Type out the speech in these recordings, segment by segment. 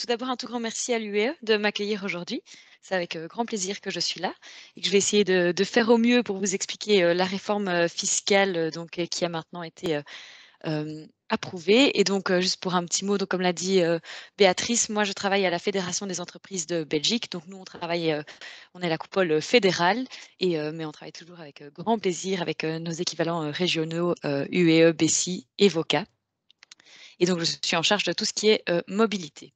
tout d'abord, un tout grand merci à l'UE de m'accueillir aujourd'hui. C'est avec grand plaisir que je suis là et que je vais essayer de faire au mieux pour vous expliquer la réforme fiscale qui a maintenant été approuvée. Et donc, juste pour un petit mot, donc, comme l'a dit Béatrice, moi je travaille à la Fédération des entreprises de Belgique. Donc, nous, on travaille, on est la coupole fédérale, mais on travaille toujours avec grand plaisir avec nos équivalents régionaux UE, BESI et VOCA. Et donc, je suis en charge de tout ce qui est mobilité.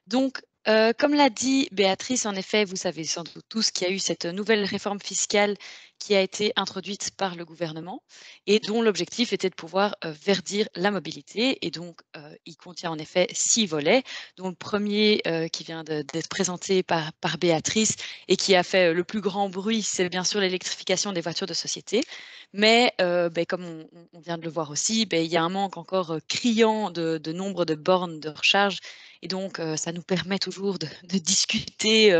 Donc, comme l'a dit Béatrice, en effet, vous savez sans doute tous qu'il y a eu cette nouvelle réforme fiscale qui a été introduite par le gouvernement et dont l'objectif était de pouvoir verdir la mobilité. Et donc, il contient en effet 6 volets, dont le premier qui vient d'être présenté par Béatrice et qui a fait le plus grand bruit, c'est bien sûr l'électrification des voitures de société. Mais comme on vient de le voir aussi, il y a un manque encore criant de nombre de bornes de recharge. Et donc, ça nous permet toujours de discuter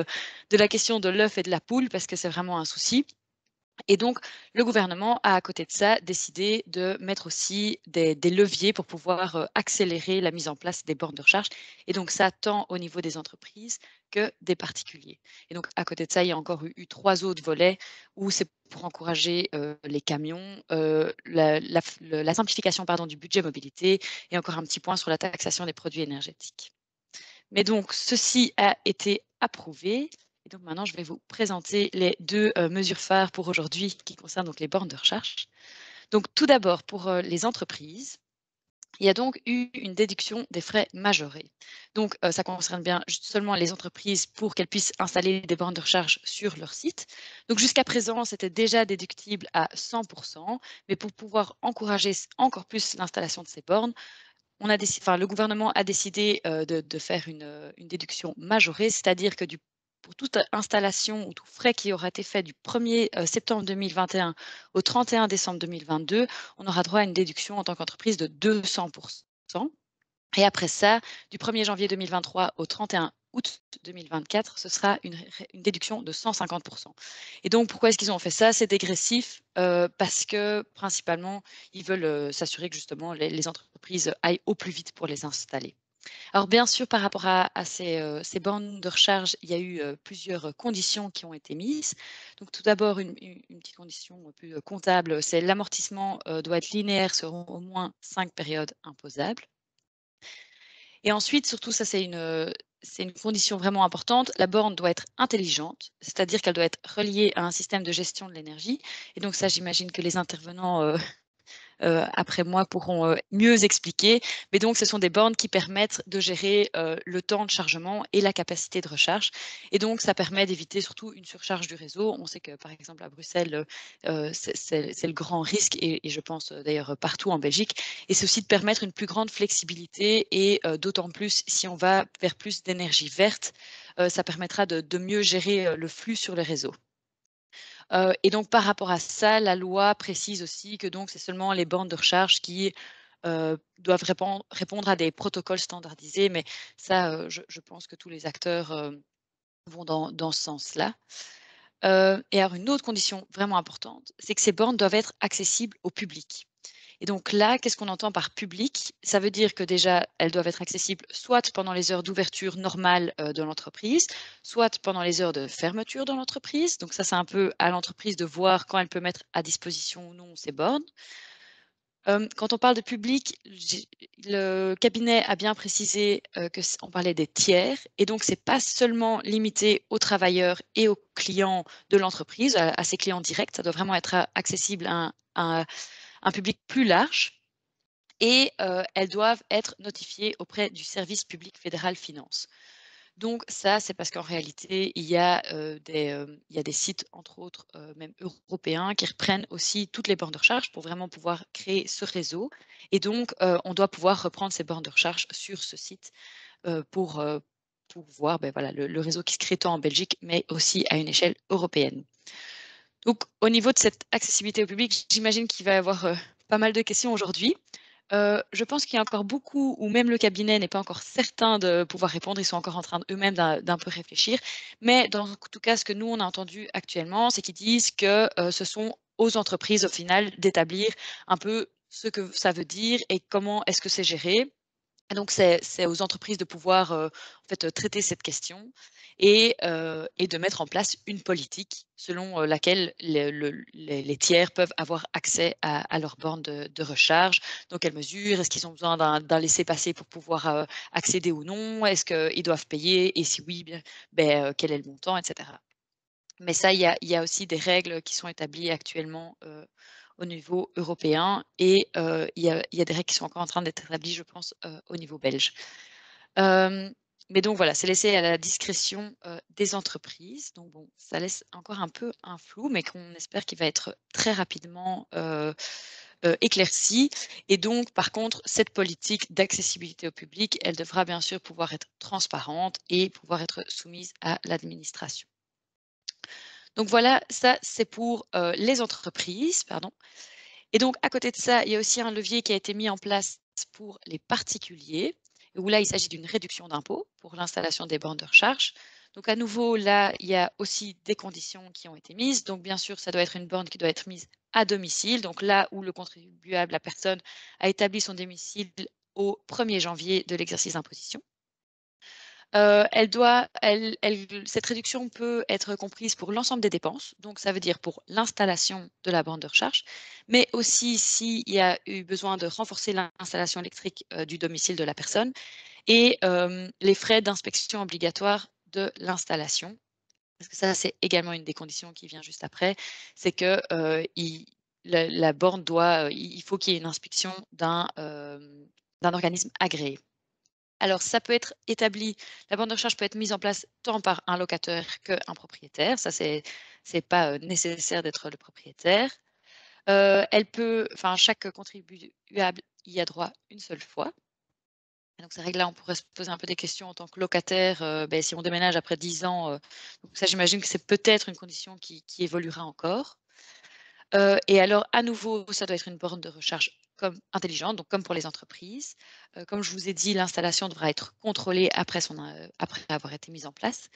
de la question de l'œuf et de la poule parce que c'est vraiment un souci. Et donc, le gouvernement a, à côté de ça, décidé de mettre aussi des leviers pour pouvoir accélérer la mise en place des bornes de recharge. Et donc, ça tant au niveau des entreprises que des particuliers. Et donc, à côté de ça, il y a encore eu 3 autres volets où c'est pour encourager les camions, la simplification pardon, du budget mobilité et encore un petit point sur la taxation des produits énergétiques. Mais donc, ceci a été approuvé. Et donc maintenant, je vais vous présenter les 2 mesures phares pour aujourd'hui qui concernent donc les bornes de recharge. Donc tout d'abord, pour les entreprises, il y a donc eu une déduction des frais majorés. Donc ça concerne bien seulement les entreprises pour qu'elles puissent installer des bornes de recharge sur leur site. Donc jusqu'à présent, c'était déjà déductible à 100%, mais pour pouvoir encourager encore plus l'installation de ces bornes, le gouvernement a décidé de faire une déduction majorée, c'est-à-dire que pour toute installation ou tout frais qui aura été fait du 1er septembre 2021 au 31 décembre 2022, on aura droit à une déduction en tant qu'entreprise de 200%. Et après ça, du 1er janvier 2023 au 31 août 2024, ce sera une déduction de 150%. Et donc, pourquoi est-ce qu'ils ont fait ça? C'est dégressif parce que, principalement, ils veulent s'assurer que justement les entreprises aillent au plus vite pour les installer. Alors, bien sûr, par rapport à ces bornes de recharge, il y a eu plusieurs conditions qui ont été mises. Donc, tout d'abord, une petite condition plus comptable, c'est l'amortissement doit être linéaire sur au moins 5 périodes imposables. Et ensuite, surtout, ça c'est une condition vraiment importante, la borne doit être intelligente, c'est-à-dire qu'elle doit être reliée à un système de gestion de l'énergie. Et donc ça, j'imagine que les intervenants après moi pourront mieux expliquer. Mais donc, ce sont des bornes qui permettent de gérer le temps de chargement et la capacité de recharge. Et donc, ça permet d'éviter surtout une surcharge du réseau. On sait que, par exemple, à Bruxelles, c'est le grand risque et je pense d'ailleurs partout en Belgique. Et c'est aussi de permettre une plus grande flexibilité et d'autant plus si on va vers plus d'énergie verte, ça permettra de mieux gérer le flux sur les réseaux. Et donc par rapport à ça, la loi précise aussi que donc c'est seulement les bornes de recharge qui, doivent répondre à des protocoles standardisés, mais ça, je pense que tous les acteurs, vont dans ce sens-là. Et alors une autre condition vraiment importante, c'est que ces bornes doivent être accessibles au public. Et donc là, qu'est-ce qu'on entend par public? Ça veut dire que déjà, elles doivent être accessibles soit pendant les heures d'ouverture normales de l'entreprise, soit pendant les heures de fermeture de l'entreprise. Donc ça, c'est un peu à l'entreprise de voir quand elle peut mettre à disposition ou non ces bornes. Quand on parle de public, le cabinet a bien précisé qu'on parlait des tiers et donc c'est pas seulement limité aux travailleurs et aux clients de l'entreprise, à ses clients directs, ça doit vraiment être accessible à un public plus large et elles doivent être notifiées auprès du service public fédéral Finances. Donc ça, c'est parce qu'en réalité, il y a des sites, entre autres, même européens, qui reprennent aussi toutes les bornes de recharge pour vraiment pouvoir créer ce réseau. Et donc, on doit pouvoir reprendre ces bornes de recharge sur ce site pour voir voilà, le réseau qui se crée tant en Belgique, mais aussi à une échelle européenne. Donc, au niveau de cette accessibilité au public, j'imagine qu'il va y avoir pas mal de questions aujourd'hui. Je pense qu'il y a encore beaucoup où même le cabinet n'est pas encore certain de pouvoir répondre. Ils sont encore en train eux-mêmes d'un peu réfléchir. Mais dans tout cas, ce que nous, on a entendu actuellement, c'est qu'ils disent que ce sont aux entreprises, au final, d'établir un peu ce que ça veut dire et comment est-ce que c'est géré. Et donc c'est aux entreprises de pouvoir, en fait, traiter cette question et de mettre en place une politique selon, laquelle les tiers peuvent avoir accès à leurs bornes de recharge. Donc quelles mesures? Est-ce qu'ils ont besoin d'un laissez-passer pour pouvoir, accéder ou non? Est-ce qu'ils doivent payer? Et si oui, bien, quel est le montant, et cetera. Mais ça, il y a aussi des règles qui sont établies actuellement, au niveau européen et il y a des règles qui sont encore en train d'être établies, je pense, au niveau belge. Hem, mais donc voilà, c'est laissé à la discrétion, des entreprises. Donc bon, ça laisse encore un peu un flou, mais qu'on espère qu'il va être très rapidement, éclairci. Et donc par contre, cette politique d'accessibilité au public, elle devra bien sûr pouvoir être transparente et pouvoir être soumise à l'administration. Donc voilà, ça c'est pour, les entreprises, pardon. Et donc à côté de ça, il y a aussi un levier qui a été mis en place pour les particuliers, où là, il s'agit d'une réduction d'impôt pour l'installation des bornes de recharge. Donc à nouveau, là, il y a aussi des conditions qui ont été mises. Donc bien sûr, ça doit être une borne qui doit être mise à domicile, donc là où le contribuable, la personne, a établi son domicile au 1er janvier de l'exercice d'imposition. Cette réduction peut être comprise pour l'ensemble des dépenses, donc ça veut dire pour l'installation de la borne de recharge, mais aussi s'il y a eu besoin de renforcer l'installation électrique, du domicile de la personne et les frais d'inspection obligatoires de l'installation. Parce que ça, c'est également une des conditions qui vient juste après, c'est que, il la borne doit, il faut qu'il y ait une inspection d'un organisme agréé. Alors ça peut être établi, la borne de recharge peut être mise en place tant par un locataire qu'un propriétaire. Ça, c'est pas, nécessaire d'être le propriétaire. Chaque contribuable y a droit une seule fois. Et donc ces règles-là, on pourrait se poser un peu des questions en tant que locataire, si on déménage après 10 ans, donc ça j'imagine que c'est peut-être une condition qui évoluera encore. Et alors à nouveau, ça doit être une borne de recharge comme intelligente, donc comme pour les entreprises. Comme je vous ai dit, l'installation devra être contrôlée après avoir été mise en place.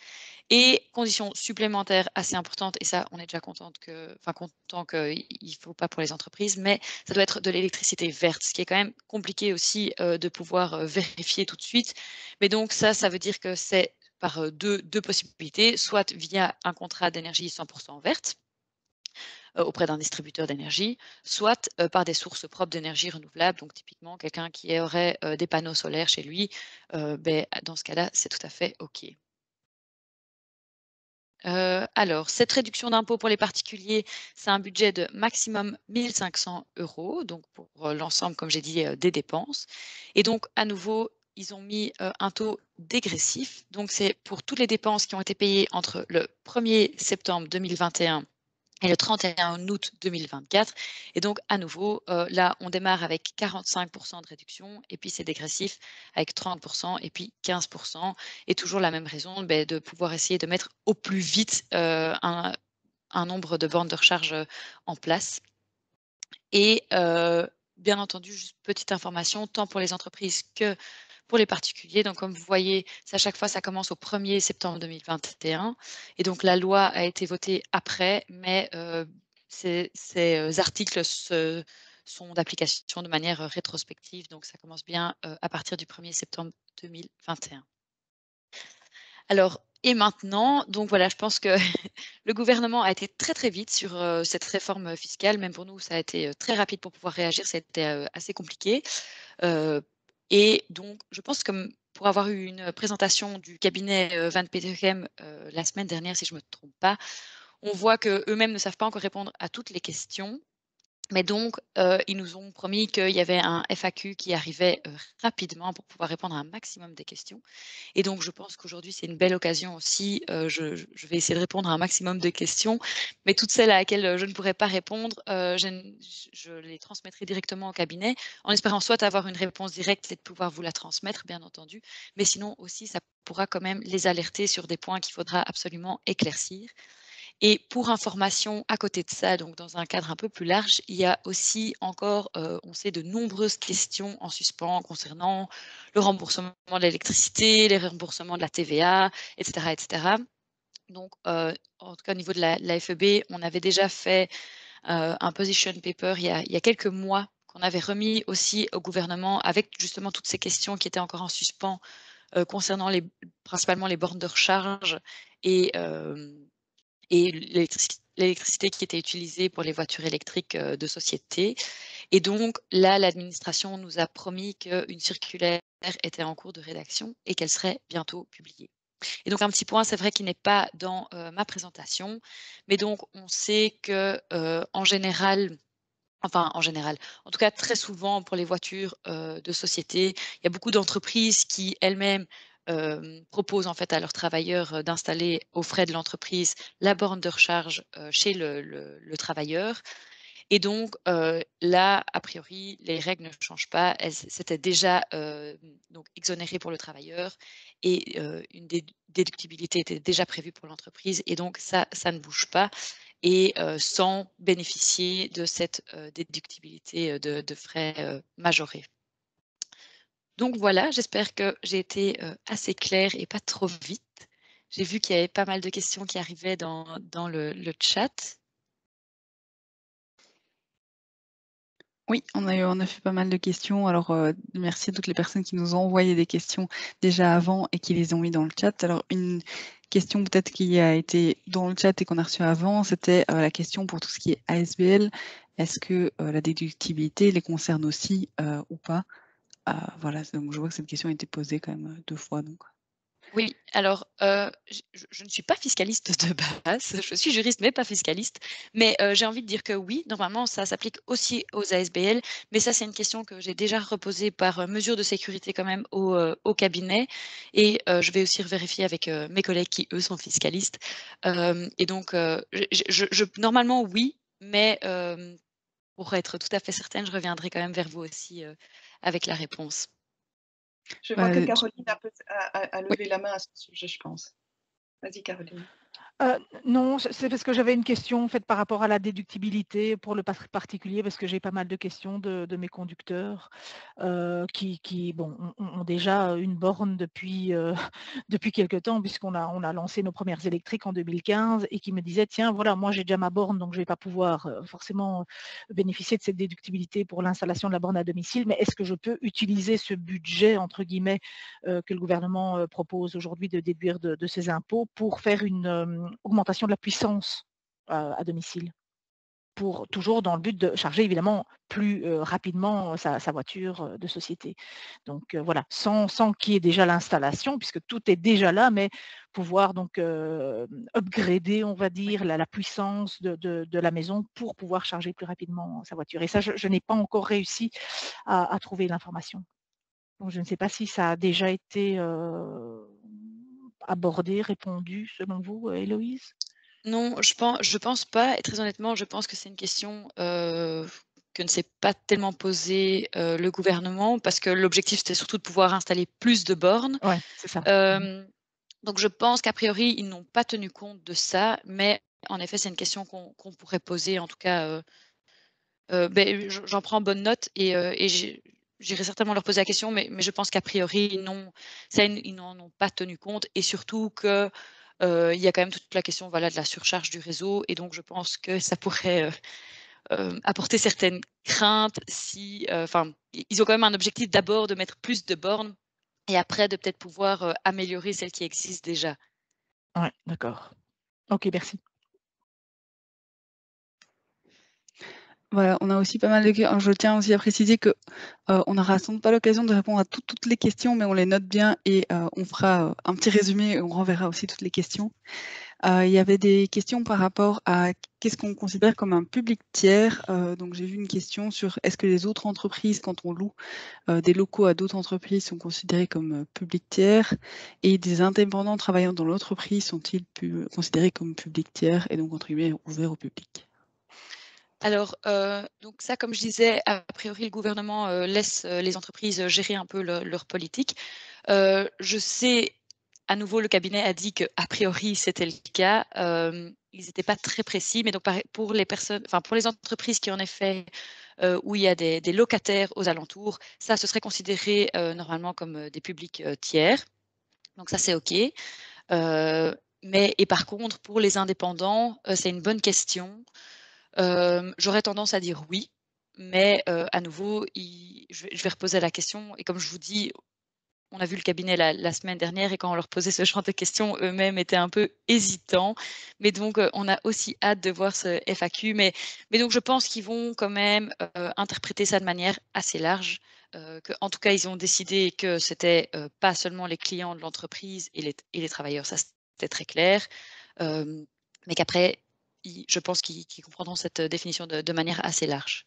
Et condition supplémentaire assez importante, et ça on est déjà content qu'il ne faut pas pour les entreprises, mais ça doit être de l'électricité verte, ce qui est quand même compliqué aussi, de pouvoir, vérifier tout de suite. Mais donc ça veut dire que c'est par, deux possibilités, soit via un contrat d'énergie 100% verte, auprès d'un distributeur d'énergie, soit, par des sources propres d'énergie renouvelable. Donc typiquement, quelqu'un qui aurait, des panneaux solaires chez lui, dans ce cas-là, c'est tout à fait OK. Alors cette réduction d'impôt pour les particuliers, c'est un budget de maximum 1 500 €, donc pour, l'ensemble, comme j'ai dit, des dépenses. Et donc à nouveau, ils ont mis, un taux dégressif. Donc c'est pour toutes les dépenses qui ont été payées entre le 1er septembre 2021 et le 31 août 2024. Et donc à nouveau, là, on démarre avec 45 de réduction et puis c'est dégressif avec 30 et puis 15. Et toujours la même raison, de pouvoir essayer de mettre au plus vite, un nombre de bornes de recharge, en place. Et bien entendu, juste petite information, tant pour les entreprises que pour les particuliers. Donc comme vous voyez, c'est à chaque fois, ça commence au 1er septembre 2021 et donc la loi a été votée après, mais ces articles sont d'application de manière, rétrospective, donc ça commence bien, à partir du 1er septembre 2021. Alors et maintenant, donc voilà, je pense que le gouvernement a été très, très vite sur, cette réforme, fiscale. Même pour nous, ça a été, très rapide pour pouvoir réagir, c'était, assez compliqué. Heu et donc je pense, comme pour avoir eu une présentation du cabinet, Van Petegem, la semaine dernière, si je ne me trompe pas, on voit qu'eux-mêmes ne savent pas encore répondre à toutes les questions. Mais donc, ils nous ont promis qu'il y avait un FAQ qui arrivait, rapidement pour pouvoir répondre à un maximum des questions. Et donc je pense qu'aujourd'hui, c'est une belle occasion aussi, je vais essayer de répondre à un maximum de questions, mais toutes celles à laquelle, je ne pourrais pas répondre, je les transmettrai directement au cabinet, en espérant soit avoir une réponse directe et de pouvoir vous la transmettre, bien entendu, mais sinon aussi ça pourra quand même les alerter sur des points qu'il faudra absolument éclaircir. Et pour information, à côté de ça, donc dans un cadre un peu plus large, il y a aussi encore, on sait, de nombreuses questions en suspens concernant le remboursement de l'électricité, les remboursements de la TVA, et cetera, et cetera. Donc, en tout cas au niveau de la FEB, on avait déjà fait, un position paper il y a quelques mois qu'on avait remis aussi au gouvernement avec justement toutes ces questions qui étaient encore en suspens concernant principalement les bornes de recharge et l'électricité qui était utilisée pour les voitures électriques de société. Et donc là, l'administration nous a promis qu'une circulaire était en cours de rédaction et qu'elle serait bientôt publiée. Et donc un petit point, c'est vrai qu'il n'est pas dans ma présentation, mais donc on sait que en général, en tout cas très souvent pour les voitures de société, il y a beaucoup d'entreprises qui elles-mêmes proposent en fait à leurs travailleurs d'installer aux frais de l'entreprise la borne de recharge chez le travailleur. Et donc là, a priori, les règles ne changent pas. C'était déjà donc exonéré pour le travailleur et une déductibilité était déjà prévue pour l'entreprise et donc ça ne bouge pas et sans bénéficier de cette déductibilité de frais majorés. Donc voilà, j'espère que j'ai été assez claire et pas trop vite. J'ai vu qu'il y avait pas mal de questions qui arrivaient dans le chat. Oui, on a fait pas mal de questions. Alors, merci à toutes les personnes qui nous ont envoyé des questions déjà avant et qui les ont mis dans le chat. Alors, une question peut-être qui a été dans le chat et qu'on a reçue avant, c'était la question pour tout ce qui est ASBL. Est-ce que la déductibilité les concerne aussi ou pas? Voilà, donc je vois que cette question a été posée quand même 2 fois. Donc. Oui, alors, je ne suis pas fiscaliste de base, je suis juriste mais pas fiscaliste. Mais, j'ai envie de dire que oui, normalement ça s'applique aussi aux ASBL, mais ça c'est une question que j'ai déjà reposée par, mesure de sécurité quand même au cabinet et je vais aussi revérifier avec, mes collègues qui eux sont fiscalistes. Et donc, normalement oui, mais, pour être tout à fait certaine, je reviendrai quand même vers vous aussi, avec la réponse. Je vois que Bah, Caroline a oui. levé la main à ce sujet, je pense. Vas-y Caroline. Non, c'est parce que j'avais une question en fait par rapport à la déductibilité pour le particulier, parce que j'ai pas mal de questions de mes conducteurs qui bon, ont déjà une borne depuis, depuis quelque temps, puisqu'on a lancé nos premières électriques en 2015 et qui me disaient: «Tiens, voilà, moi j'ai déjà ma borne, donc je vais pas pouvoir forcément bénéficier de cette déductibilité pour l'installation de la borne à domicile, mais est-ce que je peux utiliser ce budget entre guillemets que le gouvernement propose aujourd'hui de déduire de ses impôts pour faire une augmentation de la puissance à domicile, pour toujours dans le but de charger évidemment plus rapidement sa voiture de société. Donc voilà, sans qu'il y ait déjà l'installation, puisque tout est déjà là, mais pouvoir donc upgrader, on va dire, la puissance de la maison pour pouvoir charger plus rapidement sa voiture. Et ça, je n'ai pas encore réussi à trouver l'information. Donc je ne sais pas si ça a déjà été abordé, répondu selon vous, Héloïse? Non, je pense pas et très honnêtement, je pense que c'est une question, que ne s'est pas tellement posée, le gouvernement parce que l'objectif, c'était surtout de pouvoir installer plus de bornes. Ouais, c'est ça. Mmh. Hem, donc je pense qu'a priori, ils n'ont pas tenu compte de ça, mais en effet, c'est une question qu'on pourrait poser en tout cas, j'en prends bonne note et j'irai certainement leur poser la question, mais je pense qu'a priori, non, ça, ils n'en ont pas tenu compte et surtout que, il y a quand même toute la question, voilà, de la surcharge du réseau et donc je pense que ça pourrait, apporter certaines craintes si, ils ont quand même un objectif d'abord de mettre plus de bornes et après de peut-être pouvoir, améliorer celles qui existent déjà. Ouais, d'accord. OK, merci. Voilà, on a aussi pas mal de je tiens aussi à préciser que, on n'aura sans doute pas l'occasion de répondre à toutes les questions, mais on les note bien et on fera, un petit résumé et on renverra aussi toutes les questions. Il y avait des questions par rapport à qu'est-ce qu'on considère comme un public tiers? Donc j'ai vu une question sur est-ce que les autres entreprises, quand on loue, des locaux à d'autres entreprises sont considérés comme, public tiers? Et des indépendants travaillant dans l'entreprise sont-ils considérés comme public tiers et donc entre guillemets «ouverts au public»? Alors, donc ça, comme je disais, a priori, le gouvernement, laisse, les entreprises, gérer un peu leur politique. Je sais, à nouveau, le cabinet a dit qu'a priori, c'était le cas. Ils n'étaient pas très précis, mais donc pour les personnes pour les entreprises qui, en effet, où il y a des locataires aux alentours, ça, ce serait considéré, normalement comme, des publics, tiers. Donc ça, c'est OK. Mais par contre, pour les indépendants, c'est une bonne question. J'aurais tendance à dire oui, mais à nouveau, je vais reposer la question et comme je vous dis, on a vu le cabinet la semaine dernière et quand on leur posait ce genre de questions, eux-mêmes étaient un peu hésitants. Mais donc, on a aussi hâte de voir ce FAQ. Mais donc je pense qu'ils vont quand même, interpréter ça de manière assez large, qu'en tout cas, ils ont décidé que c'était, pas seulement les clients de l'entreprise et les travailleurs, ça c'était très clair. Hem, mais qu'après, je pense qu'ils comprendront cette, définition de manière assez large.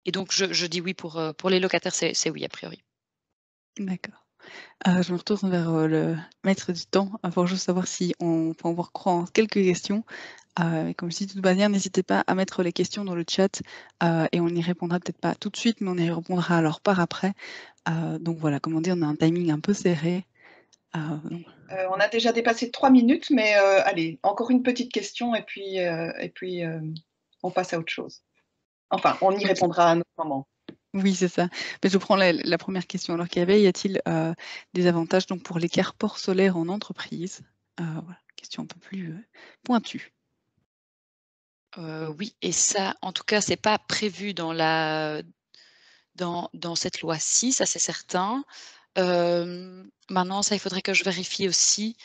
Et donc je dis oui pour les locataires, c'est oui a priori. D'accord. Je me retourne vers, le maître du temps, pour juste savoir si on peut avoir croix en quelques questions. Et comme je dis, de toute manière, n'hésitez pas à mettre les questions dans le chat, et on y répondra peut-être pas tout de suite, mais on y répondra alors par après. Donc voilà, comme on dit, on a un timing un peu serré. Donc On a déjà dépassé 3 minutes, mais allez, encore une petite question et puis on passe à autre chose. Enfin, on y OK. répondra à un autre moment. Oui, c'est ça. Mais je prends la 1re question alors qu'il y a-t-il, des avantages donc pour les carports solaires en entreprise? Voilà, question un peu plus, pointue. Oui et ça, en tout cas, c'est pas prévu dans cette loi-ci, ça c'est certain. Maintenant ça, il faudrait que je vérifie aussi,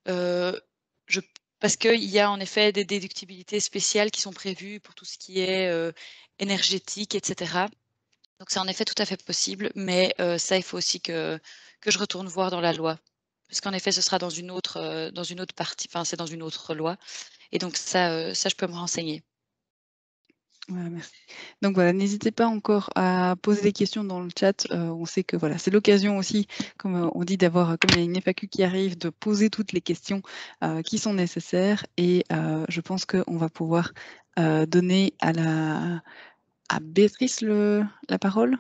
heu, je parce qu'il y a en effet des déductibilités spéciales qui sont prévues pour tout ce qui est, énergétique et cetera. Donc c'est en effet tout à fait possible, mais ça, il faut aussi que je retourne voir dans la loi. Parce qu'en effet, ce sera dans une autre partie, enfin, c'est dans une autre loi et donc ça, je peux me renseigner. Voilà, merci. Donc voilà, n'hésitez pas encore à poser des questions dans le chat. On sait que voilà, c'est l'occasion aussi, comme, on dit d'avoir, comme il y a une FAQ qui arrive, de poser toutes les questions, qui sont nécessaires et je pense qu'on va pouvoir, donner à Béatrice la parole.